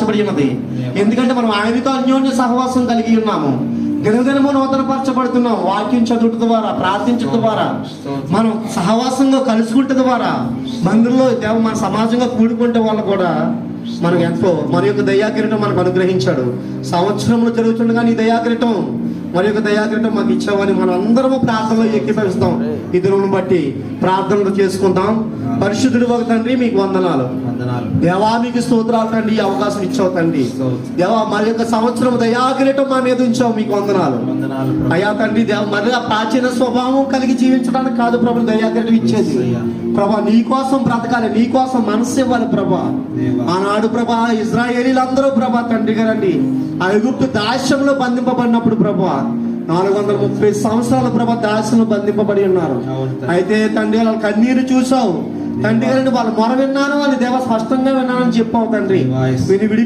పరచబడి ఉన్నది. ఎందుకంటే మనం ఆయనతో అన్యోన్య సహవాసం కలిగి ఉన్నాము. దినదినము నూతనపరచబడుతున్నాం. వాక్యం చదువుట ద్వారా, ప్రార్థించడం ద్వారా, మనం సహవాసంగా కలుసుకుంటే ద్వారా, మందిరంలో మన సమాజంగా కూడుకుంటే వాళ్ళు కూడా మనకు ఎంతో మరి యొక్క దయాకిరీటం మనకు అనుగ్రహించాడు. సంవత్సరంలో జరుగుతుండగా నీ దయాకిరీటం, మరి యొక్క దయాకిరీటం మాకు ఇచ్చామని మనం అందరము ప్రార్థనలో ఎక్కిపరుస్తాం. ఈ దినం బట్టి ప్రార్థనలు చేసుకుందాం. పరిశుద్ధుడు ఒక తండ్రి, మీకు వందనాలు. దేవా మీకు స్తోత్రాలు తండ్రి. ఈ అవకాశం ఇచ్చావు తండ్రి. దేవా మరి యొక్క సంవత్సరం దయాకిరీటం మా మీద ఉంచావు, మీకు వందనాలు అయ్యా తండ్రి. దేవ మరి ప్రాచీన స్వభావం కలిగి జీవించడానికి కాదు ప్రభు దయాకిరీటం ఇచ్చేది. ప్రభా నీ కోసం బ్రతకాలి, నీ కోసం మనసు ఇవ్వాలి ప్రభా. ఆనాడు ప్రభా ఇజ్రాయేలీలందరూ ప్రభా తండ్రి గారండి ఆ ఐగుప్తు దాస్యంలో బంధింపబడినప్పుడు ప్రభా 430 సంవత్సరాల ప్రభా దాస్యంలో బంధింపబడి ఉన్నారు. అయితే తండ్రి వాళ్ళ కన్నీరు చూసావు తండ్రి గారిని, వాళ్ళ మొర విన్నాను, వాళ్ళ దేవ స్పష్టంగా విన్నానని చెప్పావు తండ్రి. విని